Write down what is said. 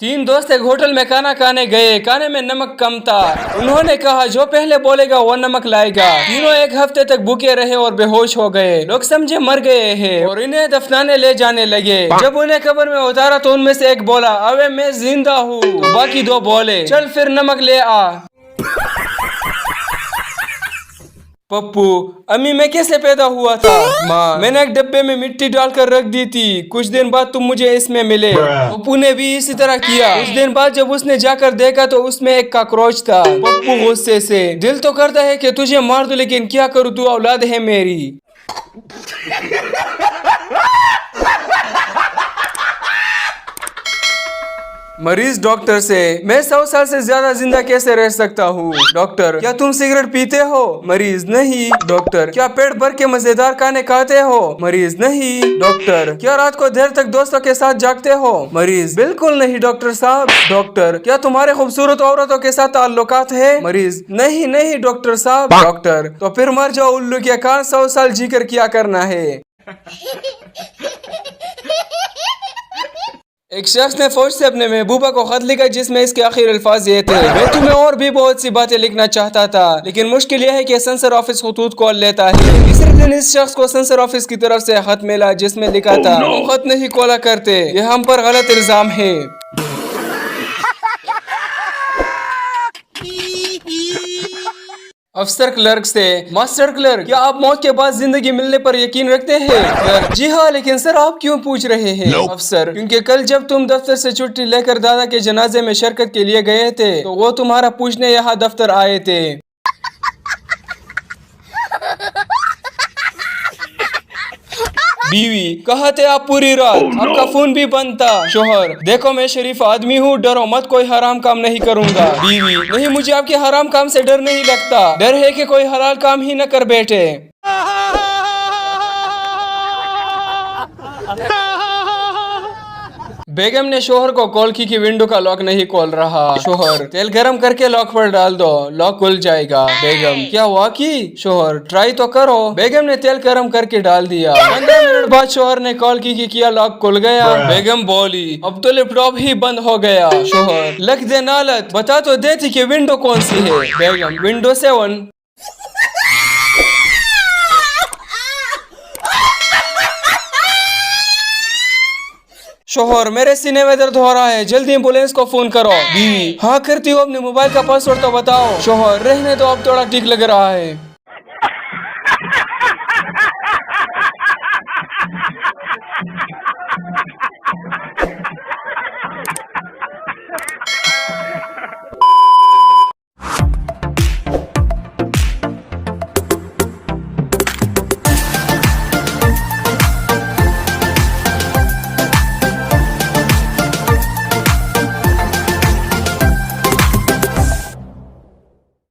तीन दोस्त एक होटल में खाना खाने गए। खाने में नमक कम था। उन्होंने कहा जो पहले बोलेगा वो नमक लाएगा। तीनों एक हफ्ते तक भूखे रहे और बेहोश हो गए। लोग समझे मर गए हैं और इन्हें दफनाने ले जाने लगे। जब उन्हें कब्र में उतारा तो उनमें से एक बोला, अबे मैं जिंदा हूँ। तो बाकी दो बोले, चल फिर नमक ले आ। पप्पू, अम्मी मैं कैसे पैदा हुआ था? माँ, मैंने एक डब्बे में मिट्टी डालकर रख दी थी। कुछ दिन बाद तुम मुझे इसमें मिले। पप्पू ने भी इसी तरह किया। कुछ दिन बाद जब उसने जाकर देखा तो उसमें एक कॉकरोच था। पप्पू गुस्से से, दिल तो करता है कि तुझे मार दूं, लेकिन क्या करूँ, तू औलाद है मेरी। मरीज डॉक्टर से, मैं 100 साल से ज्यादा जिंदा कैसे रह सकता हूँ? डॉक्टर, क्या तुम सिगरेट पीते हो? मरीज, नहीं। डॉक्टर, क्या पेट भर के मजेदार खाने खाते हो? मरीज, नहीं। डॉक्टर, क्या रात को देर तक दोस्तों के साथ जागते हो? मरीज, बिल्कुल नहीं डॉक्टर साहब। डॉक्टर, क्या तुम्हारे खूबसूरत औरतों के साथ ताल्लुकात है? मरीज, नहीं नहीं डॉक्टर साहब। डॉक्टर, तो फिर मर जाओ उल्लू के कान, 100 साल जीकर क्या करना है? एक शख्स ने फौज से अपने महबूबा को खत लिखा जिसमें इसके आखिर अल्फाज ये थे, मैं तुम्हें और भी बहुत सी बातें लिखना चाहता था, लेकिन मुश्किल यह है कि सेंसर ऑफिस खतूत कॉल लेता है। तीसरे दिन इस शख्स को सेंसर ऑफिस की तरफ से खत मिला जिसमें लिखा था, तुम खत नहीं कॉला करते, यह हम पर गलत इल्जाम है। अफसर क्लर्क से, मास्टर क्लर्क, क्या आप मौत के बाद जिंदगी मिलने पर यकीन रखते हैं? क्लर्क, जी हाँ, लेकिन सर आप क्यों पूछ रहे हैं? अफसर, क्योंकि कल जब तुम दफ्तर से छुट्टी लेकर दादा के जनाजे में शिरकत के लिए गए थे तो वो तुम्हारा पूछने यहाँ दफ्तर आए थे। बीवी, कहाँ थे आप पूरी रात? आपका फोन भी बंद था। शोहर, देखो मैं शरीफ आदमी हूँ, डरो मत, कोई हराम काम नहीं करूँगा। बीवी, नहीं, मुझे आपके हराम काम से डर नहीं लगता, डर है कि कोई हलाल काम ही न कर बैठे। बेगम ने शोहर को कॉल की कि विंडो का लॉक नहीं खोल रहा। शोहर, तेल गरम करके लॉक पर डाल दो, लॉक खुल जाएगा। बेगम, क्या वाकई? शोहर, ट्राई तो करो। बेगम ने तेल गरम करके डाल दिया। 15 मिनट बाद शोहर ने कॉल की कि क्या लॉक खुल गया? बेगम बोली, अब तो लैपटॉप ही बंद हो गया। शोहर, लग दे नालत, बता तो देती कि विंडो कौन सी है। बेगम, विंडो 7। शोहर, मेरे सीने में दर्द हो रहा है, जल्दी एम्बुलेंस को फोन करो। बीवी, हाँ करती हूँ, अपने मोबाइल का पासवर्ड तो बताओ। शोहर, रहने दो, अब थोड़ा ठीक लग रहा है।